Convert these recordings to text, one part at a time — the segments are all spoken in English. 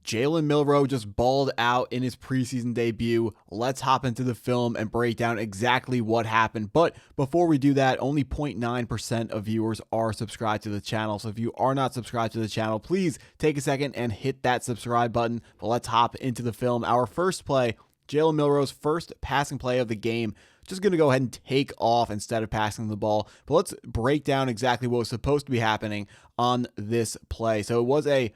Jalen Milroe just balled out in his preseason debut. Let's hop into the film and break down exactly what happened. But before we do that, only 0.9% of viewers are subscribed to the channel. So if you are not subscribed to the channel, please take a second and hit that subscribe button. But let's hop into the film. Our first play, Jalen Milroe's first passing play of the game. Just going to go ahead and take off instead of passing the ball. But let's break down exactly what was supposed to be happening on this play. So it was a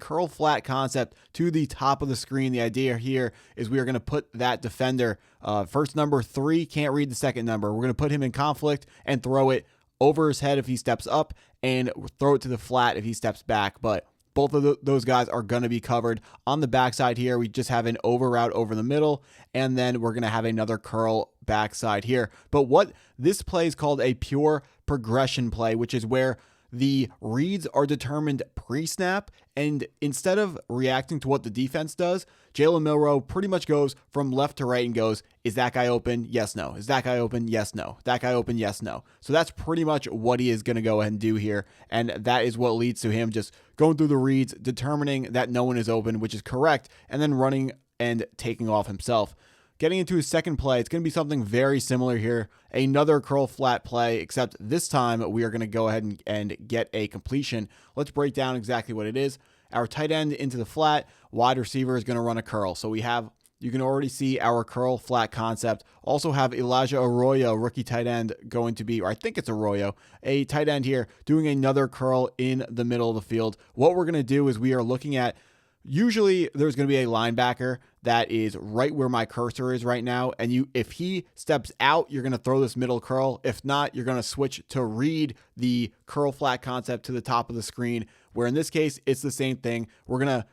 curl flat concept to the top of the screen. The idea here is we are going to put that defender, first number 3, can't read the second number. We're going to put him in conflict and throw it over his head if he steps up and throw it to the flat if he steps back. But both of those guys are going to be covered. On the backside here, we just have an over route over the middle, and then we're going to have another curl backside here. But what this play is called a pure progression play, which is where the reads are determined pre-snap, and instead of reacting to what the defense does, Jalen Milroe pretty much goes from left to right and goes, is that guy open? Yes, no. Is that guy open? Yes, no. That guy open? Yes, no. So that's pretty much what he is going to go ahead and do here, and that is what leads to him just going through the reads, determining that no one is open, which is correct, and then running and taking off himself. Getting into his second play, it's going to be something very similar here. Another curl flat play, except this time we are going to go ahead and get a completion. Let's break down exactly what it is. Our tight end into the flat, wide receiver is going to run a curl. So we have, you can already see our curl flat concept. Also have Elijah Arroyo, rookie tight end, going to be, or I think it's Arroyo, a tight end here, doing another curl in the middle of the field. What we're going to do is we are looking at, usually there's going to be a linebacker that is right where my cursor is right now. And if he steps out, you're going to throw this middle curl. If not, you're going to switch to read the curl flat concept to the top of the screen, where in this case, it's the same thing. We're going to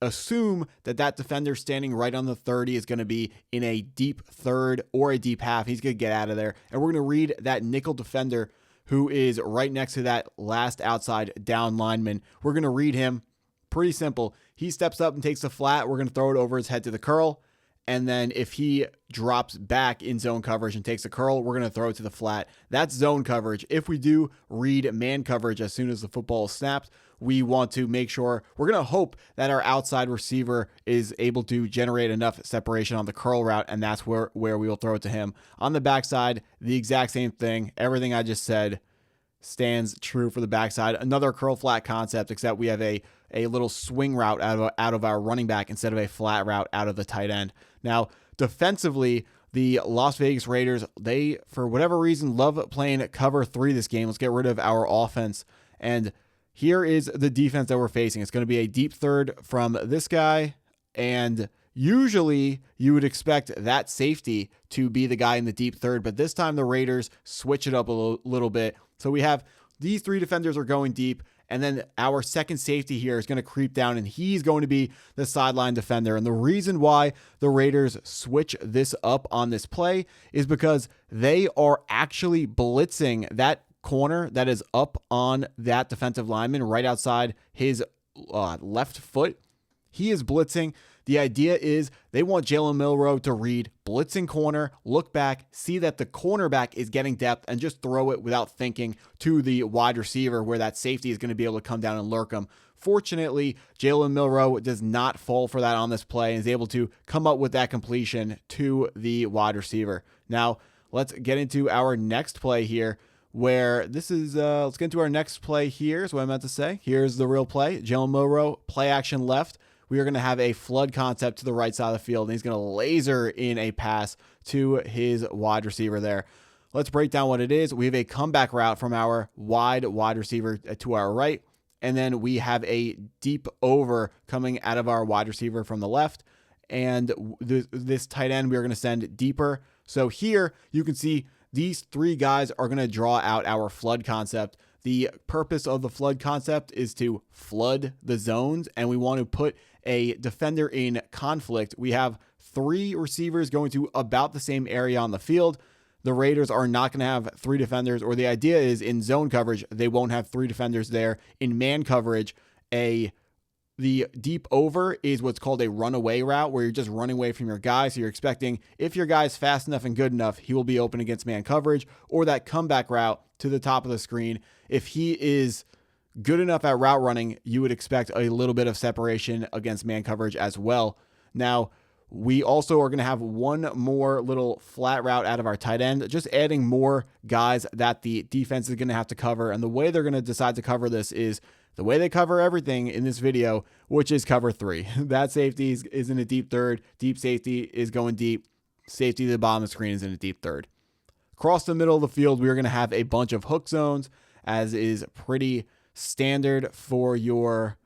assume that that defender standing right on the 30 is going to be in a deep third or a deep half. He's going to get out of there. And we're going to read that nickel defender who is right next to that last outside down lineman. We're going to read him. Pretty simple. He steps up and takes the flat. We're going to throw it over his head to the curl. And then if he drops back in zone coverage and takes a curl, we're going to throw it to the flat. That's zone coverage. If we do read man coverage as soon as the football is snapped, we want to make sure, we're going to hope that our outside receiver is able to generate enough separation on the curl route, and that's where we will throw it to him. On the backside, the exact same thing. Everything I just said stands true for the backside. Another curl flat concept, except we have a little swing route out of our running back instead of a flat route out of the tight end. Now, defensively, the Las Vegas Raiders, they, for whatever reason, love playing cover 3 this game. Let's get rid of our offense. And here is the defense that we're facing. It's going to be a deep third from this guy, and usually you would expect that safety to be the guy in the deep third, but this time the Raiders switch it up a little bit. So we have these 3 defenders are going deep, and then our second safety here is going to creep down, and he's going to be the sideline defender. And the reason why the Raiders switch this up on this play is because they are actually blitzing that corner that is up on that defensive lineman right outside his left foot. He is blitzing. The idea is they want Jalen Milroe to read blitzing corner, look back, see that the cornerback is getting depth, and just throw it without thinking to the wide receiver where that safety is going to be able to come down and lurk him. Fortunately, Jalen Milroe does not fall for that on this play and is able to come up with that completion to the wide receiver. Now, let's get into our next play here, where this is, let's get into our next play here is what I meant to say. Here's the real play. Jalen Milroe, play action left. We are going to have a flood concept to the right side of the field, and he's going to laser in a pass to his wide receiver there. Let's break down what it is. We have a comeback route from our wide receiver to our right, and then we have a deep over coming out of our wide receiver from the left, and this tight end we are going to send deeper. So here you can see these 3 guys are going to draw out our flood concept. The purpose of the flood concept is to flood the zones, and we want to put a defender in conflict. We have 3 receivers going to about the same area on the field. The Raiders are not going to have 3 defenders, or the idea is in zone coverage, they won't have 3 defenders there. In man coverage, the deep over is what's called a runaway route, where you're just running away from your guy. So you're expecting if your guy's fast enough and good enough, he will be open against man coverage, or that comeback route to the top of the screen. If he is good enough at route running, you would expect a little bit of separation against man coverage as well. Now, we also are going to have one more little flat route out of our tight end, just adding more guys that the defense is going to have to cover. And the way they're going to decide to cover this is the way they cover everything in this video, which is cover 3. That safety is in a deep third. Deep safety is going deep. Safety to the bottom of the screen is in a deep third. Across the middle of the field, we're going to have a bunch of hook zones, as is pretty standard for your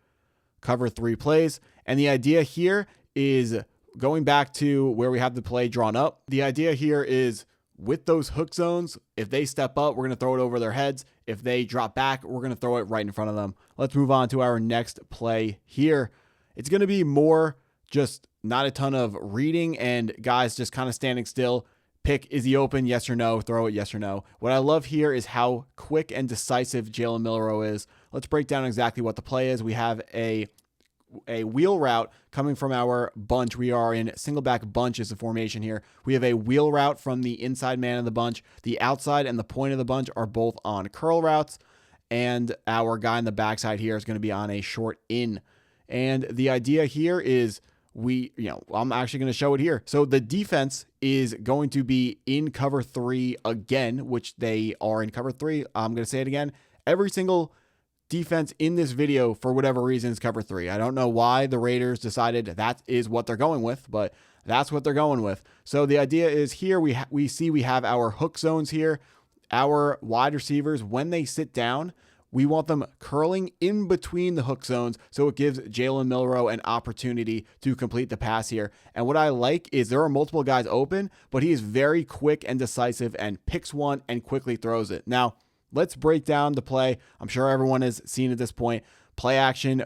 cover 3 plays. And the idea here is going back to where we have the play drawn up. The idea here is with those hook zones, if they step up, we're going to throw it over their heads. If they drop back, we're going to throw it right in front of them. Let's move on to our next play here. It's going to be more just not a ton of reading and guys just kind of standing still. Pick, is he open? Yes or no. Throw it, yes or no. What I love here is how quick and decisive Jalen Milroe is. Let's break down exactly what the play is. We have a wheel route coming from our bunch. We are in single back bunch is the formation here. We have a wheel route from the inside man of the bunch. The outside and the point of the bunch are both on curl routes. And our guy in the backside here is going to be on a short in. And the idea here is I'm actually going to show it here. So the defense is going to be in cover 3 again, which they are in cover 3. I'm going to say it again. Every single defense in this video, for whatever reason, is cover 3. I don't know why the Raiders decided that is what they're going with, but that's what they're going with. So the idea is here we have our hook zones here. Our wide receivers, when they sit down, we want them curling in between the hook zones, so it gives Jalen Milroe an opportunity to complete the pass here. And what I like is there are multiple guys open, but he is very quick and decisive and picks one and quickly throws it. Now, let's break down the play. I'm sure everyone has seen at this point. Play action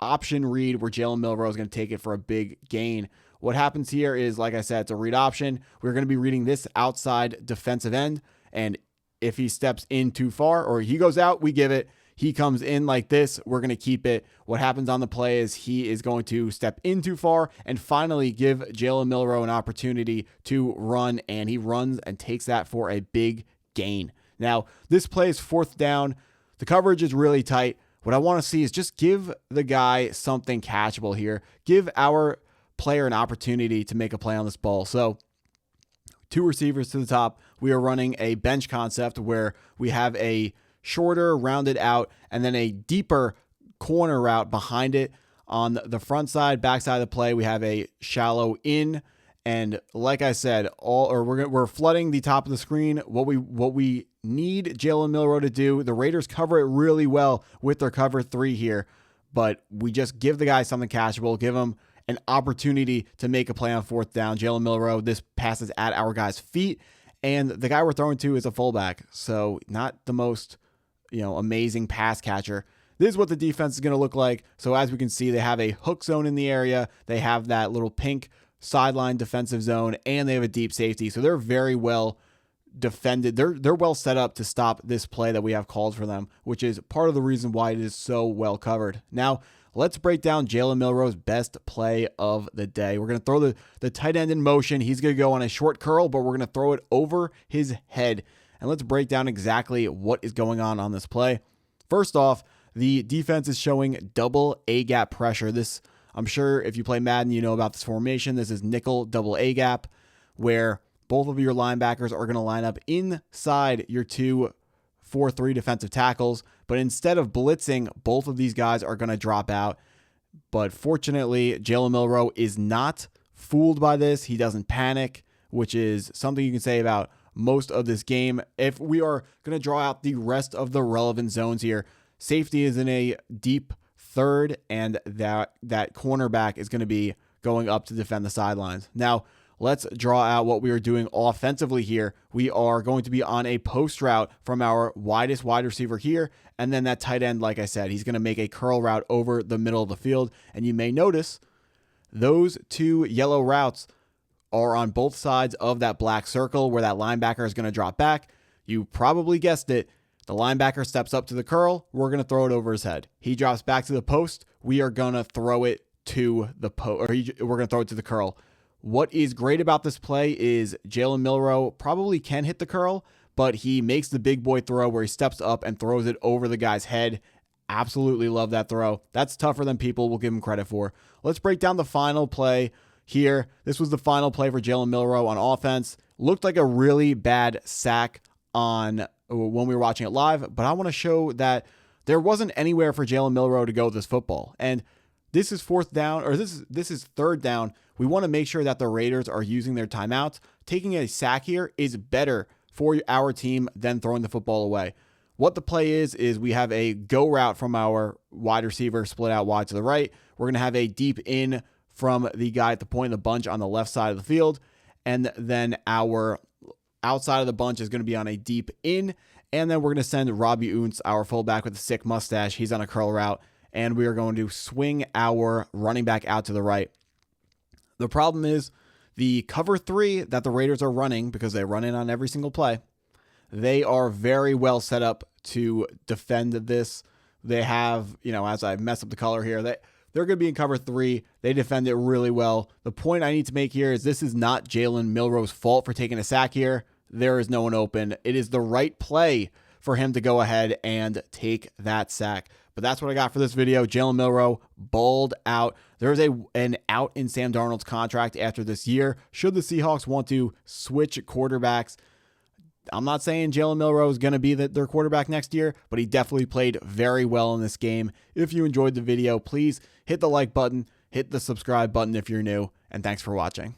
option read where Jalen Milroe is going to take it for a big gain. What happens here is, like I said, it's a read option. We're going to be reading this outside defensive end, and if he steps in too far or he goes out, we give it. He comes in like this, we're going to keep it. What happens on the play is he is going to step in too far and finally give Jalen Milroe an opportunity to run, and he runs and takes that for a big gain. Now, this play is 4th down. The coverage is really tight. What I want to see is just give the guy something catchable here. Give our player an opportunity to make a play on this ball. So 2 receivers to the top. We are running a bench concept where we have a shorter rounded out and then a deeper corner route behind it. On the front side, back side of the play, we have a shallow in. And like I said, we're flooding the top of the screen. What we need Jalen Milroe to do, the Raiders cover it really well with their cover 3 here, but we just give the guy something catchable, give him an opportunity to make a play on 4th down. Jalen Milroe, this passes at our guy's feet, and the guy we're throwing to is a fullback, so not the most amazing pass catcher. This is what the defense is going to look like. So as we can see, they have a hook zone in the area. They have that little pink sideline defensive zone, and they have a deep safety. So they're very well defended. They're well set up to stop this play that we have called for them, which is part of the reason why it is so well covered. Now, let's break down Jalen Milroe's best play of the day. We're going to throw the tight end in motion. He's going to go on a short curl, but we're going to throw it over his head. And let's break down exactly what is going on this play. First off, the defense is showing double A-gap pressure. This, I'm sure if you play Madden, you know about this formation. This is nickel double A-gap, where both of your linebackers are going to line up inside your 2-4-3 defensive tackles. But instead of blitzing, both of these guys are going to drop out. But fortunately, Jalen Milroe is not fooled by this. He doesn't panic, which is something you can say about most of this game. If we are going to draw out the rest of the relevant zones here, safety is in a deep third, and that cornerback is going to be going up to defend the sidelines. Now, let's draw out what we are doing offensively here. We are going to be on a post route from our widest wide receiver here, and then that tight end, like I said, he's going to make a curl route over the middle of the field. And you may notice those 2 yellow routes are on both sides of that black circle where that linebacker is going to drop back. You probably guessed it. The linebacker steps up to the curl. We're going to throw it over his head. He drops back to the post. We are going to throw it to the post, we're going to throw it to the curl. What is great about this play is Jalen Milroe probably can hit the curl, but he makes the big boy throw where he steps up and throws it over the guy's head. Absolutely love that throw. That's tougher than people will give him credit for. Let's break down the final play here. This was the final play for Jalen Milroe on offense. Looked like a really bad sack on when we were watching it live, but I want to show that there wasn't anywhere for Jalen Milroe to go with this football. And this is fourth down, or this is third down. We want to make sure that the Raiders are using their timeouts. Taking a sack here is better for our team than throwing the football away. What the play is we have a go route from our wide receiver split out wide to the right. We're going to have a deep in from the guy at the point of the bunch on the left side of the field. And then our outside of the bunch is going to be on a deep in. And then we're going to send Robbie Untz, our fullback with a sick mustache. He's on a curl route. And we are going to swing our running back out to the right. The problem is the cover 3 that the Raiders are running, because they run in on every single play, they are very well set up to defend this. They have, as I mess up the color here, they're going to be in cover 3. They defend it really well. The point I need to make here is this is not Jalen Milroe's fault for taking a sack here. There is no one open. It is the right play for him to go ahead and take that sack. But that's what I got for this video. Jalen Milroe balled out. There is an out in Sam Darnold's contract after this year. Should the Seahawks want to switch quarterbacks, I'm not saying Jalen Milroe is going to be their quarterback next year, but he definitely played very well in this game. If you enjoyed the video, please hit the like button, hit the subscribe button if you're new, and thanks for watching.